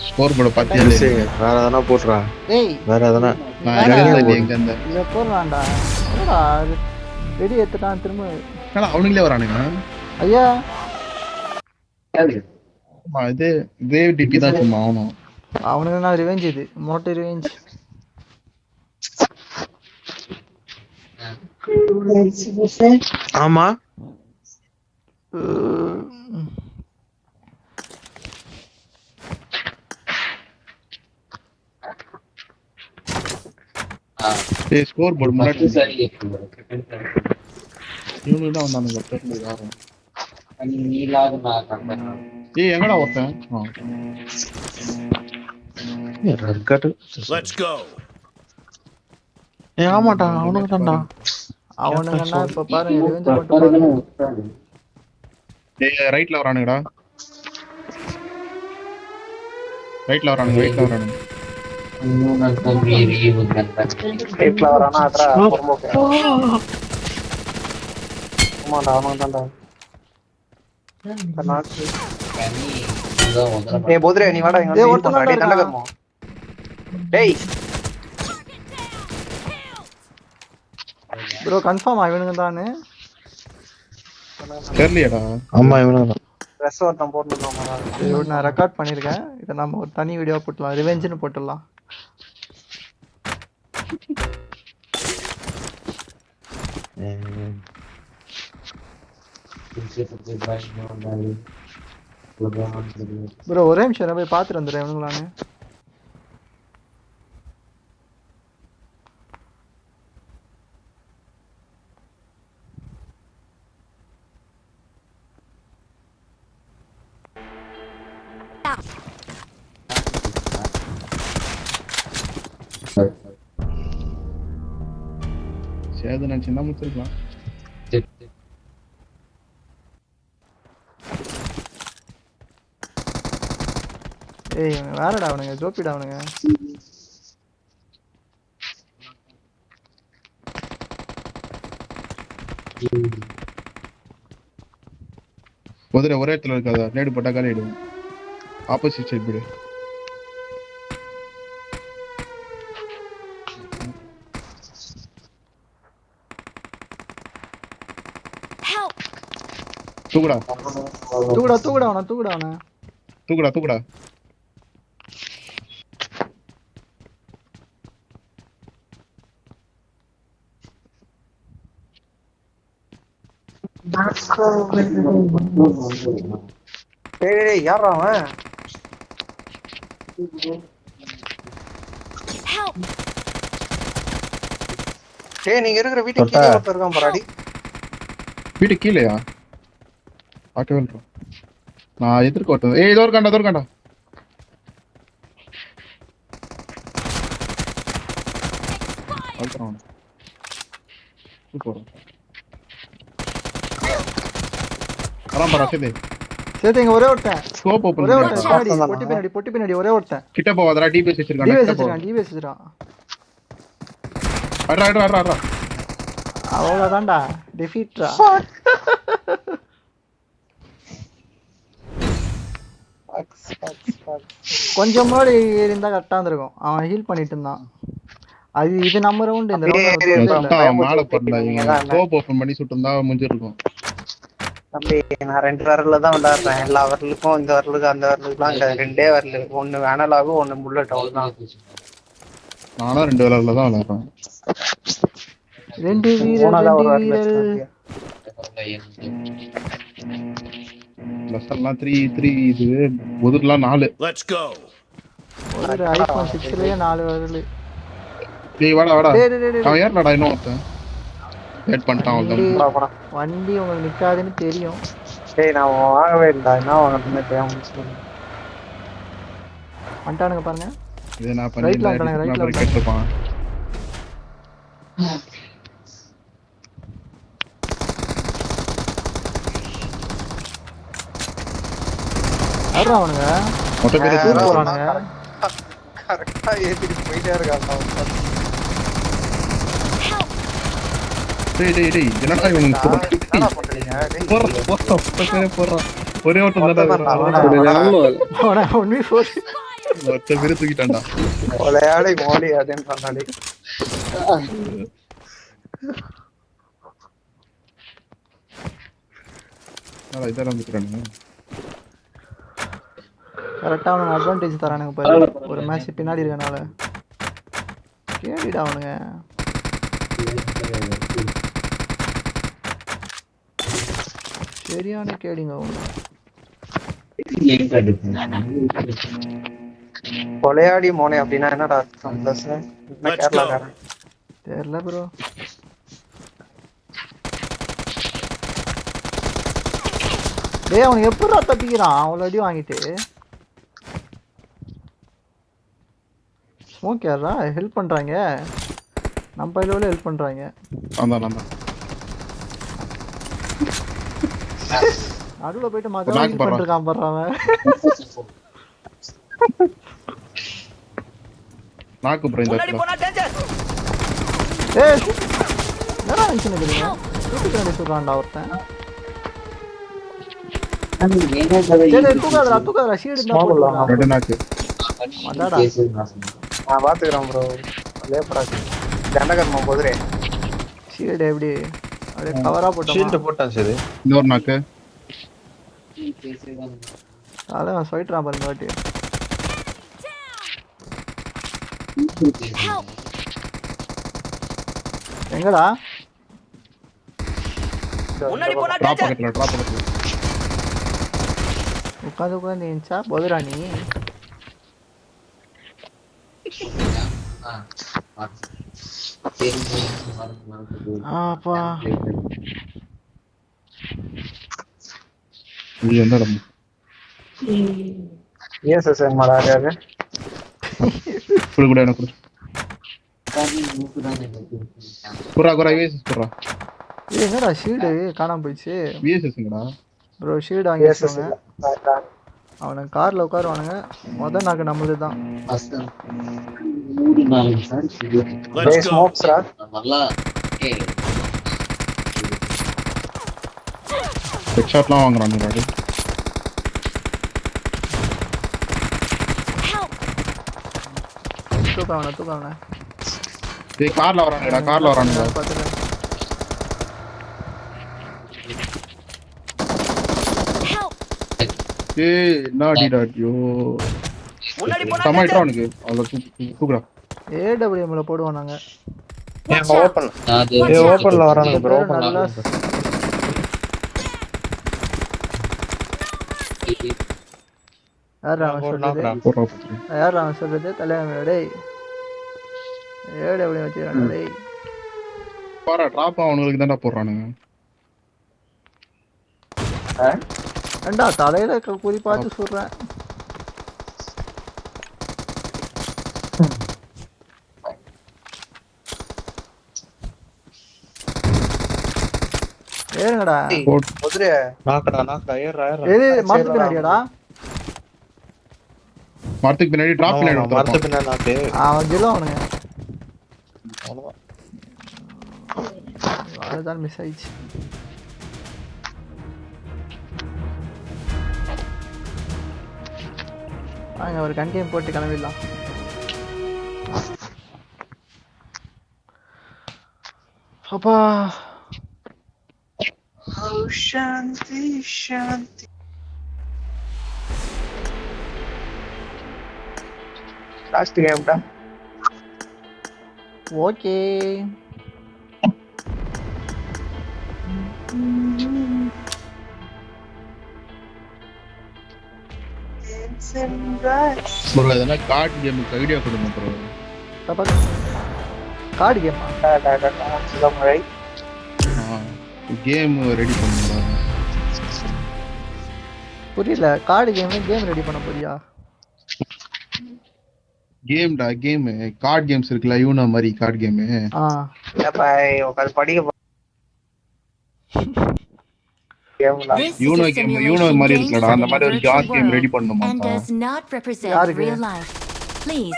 Score board பாத்தியா இல்லையா? வேற எதனா போட்டுறா. டேய் வேற எதனா நான் எங்க இல்ல எங்க அந்த இத போறான்டா. என்னடா ரெடி ஏத்துட்டான் திரும்ப. ஏன்னா அவனுங்களே வரானுங்க. ஐயா ஆமா இது கிரேவ் டிபி தான் சும்மா அவனும். அவனுக்கு நான் ரிவெஞ்ச் இது மோட்டோ ரிவெஞ்ச். ஆமா டேய் ஸ்கோர் போர்டு முன்னாடி இவனுங்க தான் வந்தானுங்க தெரியல யாரும். ஏய் எங்கடா ஒருத்தன்? ரக்கட். Let's go. ஏய் ஆமாடா அவனுக்கு தான்டா. அவனுங்கன்னா இப்ப பாருங்க ரிவெஞ்ச் மட்டும் பாருங்க. டேய் ரைட்ல வரானுங்கடா. ரைட்ல வரானுங்க ரைட்ல வரானுங்க. ரைட்ல வரானா அட்ரா பொறுமோக்கு. ஆமாடா அவனுக்கு தான்டா. ஏய் போதுரே நீ வாடா இங்க டேய், வந்து ஒருத்தன் டேய் தான்டா தண்ட கர்மோ. டேய் ப்ரோ கன்ஃபார்ம் இவனுங்க தானே. தெரியலையேடா. ஆமா இவனுக்கு தான். ட்ரெஸ் ஒருத்தன் போட்டுருக்கான். இது நான் ரெக்கார்ட் பண்ணிருக்கேன். இதை நம்ம ஒரு தனி வீடியோ போட்டுடலாம். ரிவெஞ்ச்னு போட்டுடலாம். ப்ரோ ஒரே நிமிஷம் நான் போய் பார்த்துட்டு வந்துடுறேன் இவனுங்களான்னு. சேது நான் சின்ன முடிச்சிருக்கலாம். ஏய் இவனுங்க வேறடா அவனுங்க ஜோப்பிடா அவனுங்க. குதிரை ஒரே இடத்துல இருக்காதா? நேடு போட்டா காலி ஆயிடுவோம். ஆப்போசிட் சைடு போடு. தூக்குடா தூக்குடா தூக்குடா அவனை தூக்குடா அவனை. தூக்குடா தூக்குடா. டேய் டேய் யாரா அவன்? டேய் நீங்க இருக்கிற வீட்டுக்கு கீழ ஒருத்தன் இருக்கான் பாராடி. வீட்டு கீழயா? பார்க்கவே இல்லை. நான் எதிர்க்க ஓட்டேன். ஏய் இதோ இருக்காண்டா. அழுத்துறான். சூப்பர். வரான் பாரா சேது. சேர்த்து இங்க ஒரே ஒருத்தன். ஸ்கோப் ஓபன் ஒரே பண்ணு. ஒருத்தன் பொட்டி பின்னாடி ஒரே ஒருத்தன். கிட்ட போவாதடா. டிபிஎஸ் வச்சிருக்கான். டிவிஎஸ் கிட்ட போ. வச்சிருக்கான் டிவிஎஸ் வச்சிருக்கான். அடடா. அவ்வளவுதான்டா டிஃபீட்ரா. கொஞ்சம் முன்னாடி இருந்தா கரெக்டா இருந்திருக்கும். அவன் ஹீல் பண்ணிட்டு இருந்தான். அது இது நம்ம ரவுண்ட் இந்த ரவுண்ட் மேல பண்ணல. ஸ்கோப் ஓபன் பண்ணி சுட்டுந்தா முடிஞ்சிருக்கும். தம்பி நான் 2 வரல தான் விளையாடுறேன். எல்லா வரலுக்கும் இந்த வரலுக்கு அந்த வரலுக்குலாம் இந்த 2 வரல. ஒன்னு வேனலாகும் ஒன்னு புல்லட் அவ்வளவுதான். நானும் 2 விரல்ல தான் விளையாடுறேன். 2 வீரர். லெசன்லாம் 3 இது முதல்ல 4. Let's go. ஒரு ஐபோன் 6லயே 4 வரல. டேய் வாடா. டேய் அவன் ஏறடா இன்னும் ஒருத்தன். வெயிட் பண்ணிட்டான் அவன். வண்டி உங்களுக்கு நிக்காதுன்னு தெரியும். டேய் நான் வாங்கவே இல்ல. என்ன வாங்கணும்னு தெரியாம வந்துட்டானுங்க பாருங்க. இது நான் ரைட்ல வந்துட்டானுங்க ரைட்ல கேட்டிருப்பான். யாரா அவனுங்க? மொத்த பேர் போறானுங்க. கரெக்டா ஏத்திட்டு போயிட்டே இருக்காங்க. டேய் என்னடா இவனுங்க என்ன பண்றீங்க? போறா ஒரே ஓட்டம் தான். அவன 1v4 ஒருத்த பேரு தூக்கிட்டான்டா. கொலையாளி மோலி அதுன்னு சொன்னாலே என்னடா இதெல்லாம் வந்துக்கிறானுங்க. கரெக்டா அவனுக்கு அட்வான்டேஜ் தரானுங்க பாரு. ஒரு மேட்ச் பின்னாடி இருக்கனால கேடிடா அவனுங்க. சரியான கேடிங்க அவனுங்க. கொலையாடி மோனே அப்படின்னா என்னடா அர்த்தம்? என்ன கேரளாக்காரன்? தெரியல ப்ரோ. டேய் அவனுக்கு எப்படிடா தப்பிக்கிறான் அவ்வளோ அடி வாங்கிட்டு? ஸ்மோக் யாரா ஹெல்ப் பண்றாங்க? நம்ம பையில ஹெல்ப் பண்றாங்க. ஆமா. நடுவுல போயிட்டு மஜா ஹெல்ப் பண்ணிருக்கான் பாரு அவன். நாக்கு ப்ரோ இந்த இடத்துல. ஏய் என்னடா நினைச்சு நிக்கிறீங்க? தூக்கிட்டு சொல்றான்டா ஒருத்தன். டேய் தூக்காதடா ஷீல்ட் இருந்தா போடுடா. ரெண்டு நாக்கு. மடாடா. நான் பாத்துக்கிறேன் ப்ரோ. லேப்பராக்கு தண்டகர்மா போதுரே. ஷீல்ட் எப்படி அப்படியே கவரா போட்டோம். ஷீல்ட் போட்டான் சரி. இன்னொரு நாக்கு. அதான் சொல்லிட்டான் பாருங்க வாட்டி. எங்கடா? டிராப் பக்கத்துல. உட்காந்து நினைச்சா போதுடா நீ. ஆப்பா இது என்ன இடம்? ESSN மலாரியாவே குடு எனக்கு குறா VSS குறா. ஏய் என்னடா ஷீல்டு காணாம போயிடுச்சு. VSSங்கடா ப்ரோ ஷீல்டு வாங்கி வச்சுக்கோங்க. அவனுக்கு கார்ல உட்காருவானுங்க. முதல் நாக்கு நம்மளுது தான். ஹெட் ஷாட்லாம் வாங்குறானுங்க. தூக்காவன. டேய் கார்ல வரானுங்கடா. பாத்துறேன். ஏய் நாடிடா ஐயோ. சமைட்றா அவனுக்கு. அவள தூக்குடா. AWMல போடுவோம் நாங்க. ஓபன். ஓபன்ல வரானுங்க ப்ரோ. நல்லா யாரா அவன் சொல்றது தலைவன் டேய். AWM வச்சிரானே டேய். பாரா டிராப் அவனுக்கு தான்டா போடுறானுங்க. ஏண்டா தலையில குறி பார்த்து சொல்றேன். ஏறுங்கடா. போதுரே நாக்கடா ஏறா. ஏய் மரத்து பின்னாடியாடா. மரத்துக்கு பின்னாடி டிராப் பின்னாடி மரத்து பின்னாடி நாக்கு. அவன் ஜெலோ அவனுங்க. அவ்வளவுதான். அதுதான் மிஸ் ஆயிடுச்சு. வாங்க ஒரு கன் கேம் போட்டு கிளம்பிடலாம். அப்பா சாந்தி சாந்தி. லாஸ்ட் கேம்டா. ஓகே ப்ரோ இதெல்லாம் கார்டு கேமுக்கு ஐடியா கொடுங்க ப்ரோ. கார்டு கேமா? கேம் ரெடி பண்ணுங்க. புரியல. கார்டு கேம் ரெடி பண்ண போறியா? கேம் கார்டு கேம்ஸ் இருக்குல யூனோ மாதிரி கார்டு கேம். உட்காந்து படிக்க யூனோ மாதிரி இருக்குடா. அந்த மாதிரி ஒரு கார்டு கேம் ரெடி பண்ணனுமா?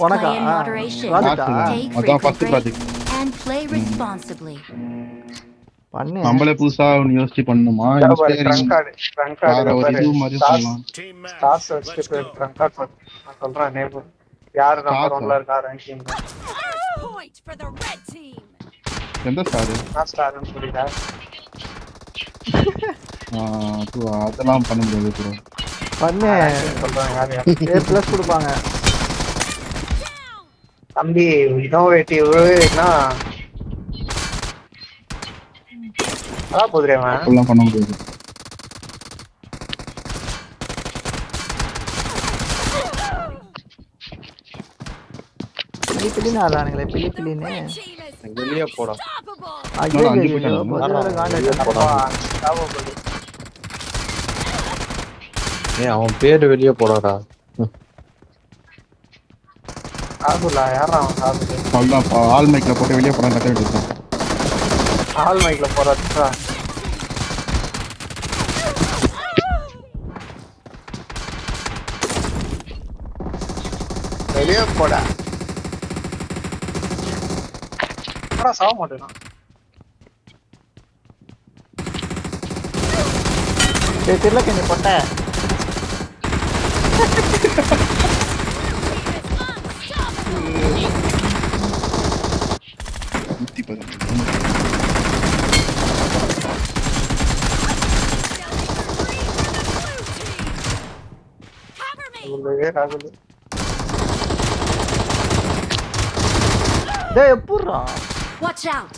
உனக்கா? அதான் first project. and play responsibly. பண்ணு. நம்மளே புதுசா ஒன்று யோசிச்சு பண்ணணுமா? ட்ரங்க் கார்டு வேற ஒரு இது மாதிரி சொல்லலாம். ஸ்டார்ஸ் வச்சுட்டு ட்ரங்க் கார்டு போட்டு நான் சொல்றேன் நேபர் யாரு நம்பர் 1ல இருக்கா ranking Point for the red team. எந்த ஸ்டாரு? நான் ஸ்டார்னு சொல்லிட்டேன். அதெல்லாம் பண்ண முடியாது ப்ரோ. பண்ணு. சொல்றேன் யார் யார் A+ கொடுப்பாங்க. தம்பி இன்னோவேட்டிவ் என்ன அதான் போதுரேவன் அதெல்லாம் பண்ண முடியாது. பிலிப்பிலின்னு ஆடுறானுங்களே பிலிப்பிலின்னு. Red team is வெளியே போடா. unstoppable. ஐயோ நான் அஞ்சு ஐயோ போயிட்டேன். பொதுவாக காண்டாக்ட். அவன் பேரு வெளியே போடாடா. காபுலா யாரா அவன் காபுலு அவ்வளோதான் ஆல் மைக்கில் போட்டு வெளியே போட கட்ட வேண்டியது. ஆல் மைக்ல போறா வெளியே போடா சாக மாட்டேனா தெரியல கொஞ்சம் பொட்டை. Cover me. ராகுல் டேய் எப்புட்றா? Watch out.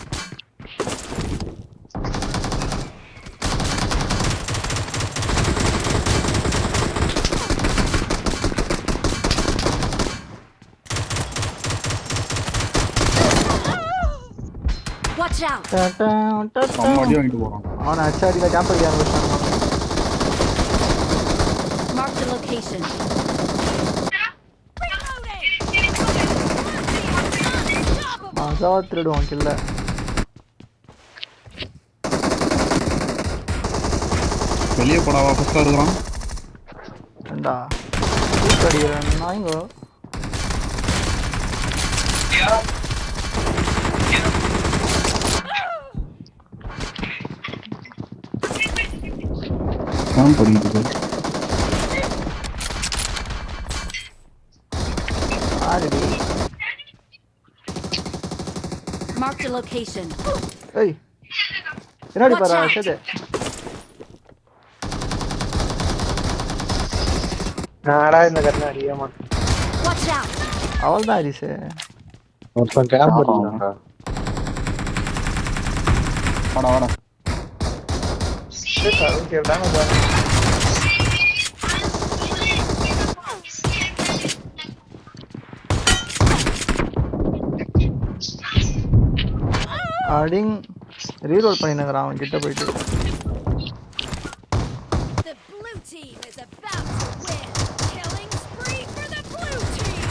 Watch out. நம்ம அடி வாங்கிட்டு போகிறோம். அவனை அச்சாடியில் கேம்ப் அடிக்க ஆரம்பிச்சாங்க. Mark the location. மசாவா திருடுவான் கில்ல. வெளியே போடாவா ஃபஸ்ட்டாக இருக்கிறான். ஏண்டா அடிக்கிறேன் நாய்ங்கோ. கேம்ப் பண்ணிட்டு ஆடுடி. Mark the location. ஏய் என்னடி பாரா சேது. நாடா இந்த கண்ணு அடிக்க மாட்டேன். Watch out. அவள் தான் ஹரிசு. ஒருத்தன் கேம்ப் அடிக்கிறான்டா. வாடா வாடா. கேட்டாங்க பாரு அடிங் ரீரோல் பண்ணினுங்கறான் அவன் கிட்ட போயிட்டு. The blue team is about to win. Killing spree for the blue team.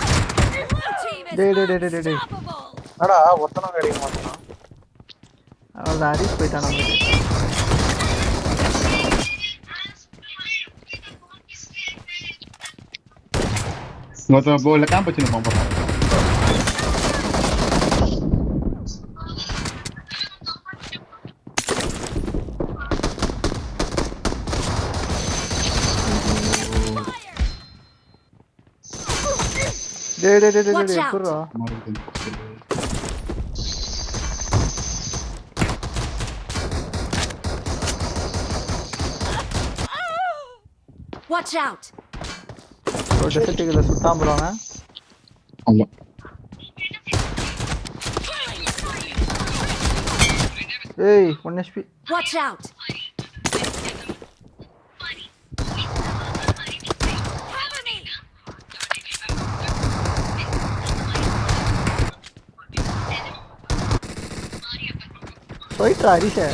Blue team is டேய். unstoppable. அடா ஒருத்தனும் அடிக்க மாட்டான். அவள் தான் ஹரிஸ் போயிட்டான் நமக்கு. ஒருத்தன் போல கேம்ப் வச்சுன்னு போகிறான். டேய் Watch out. எப்புட்றா? Watch out. ஒரு டெசர்ட்டுக்குள்ள சுட்டான் bro அவன். ஆமாம். ஏய் 1 HP. Watch out. Cover me. போயிட்றா ஹரிஷே.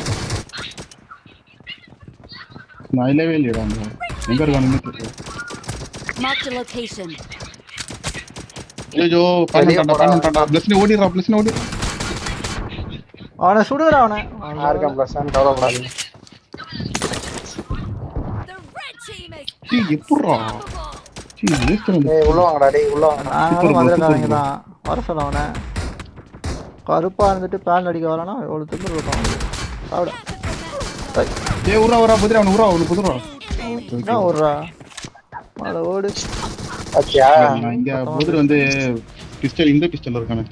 நான் இல்லவே இல்லைடா அங்கே. எங்கே இருக்கானுன்னு தெரியல. Mark the location. ஐயோ பண்ணட்டான்டா. பிளஸ்னு ஓடிடுறா பிளஸ்னு ஓடி. அவனை சுடுறா அவனை. ஆர்கம் ப்ளஸ் கவலைப்படாதீங்க. The red team is எப்பட்றா? unstoppable. ஏய் உள்ள வாங்கடா டேய் உள்ள வாங்கடா. நாங்களும் மதுரைக்காரங்க தான். வர சொல்ல அவனை. கருப்பா இருந்துட்டு பேன் அடிக்க வரனா எவ்வளவு திமிரு இருக்கும் அவனுக்கு. சாப்பிடு. ஏய் உரா புதிரா அவனு உரா அவனு புதுரா என்ன ஓடுறா மாட ஓடு. பாத்தியா நான் இங்க புதிர் வந்து பிஸ்டல் இந்த பிஸ்டல் இருக்கானே.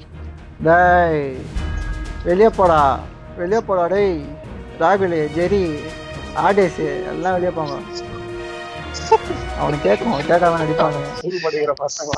டேய் வெளியே போடா டேய். ராகுல் ஜெரி ஆடேஸ் எல்லாம் வெளியே போங்க. அவனுக்கு கேட்காம நடிப்பாங்க. படிக்கிற பசங்க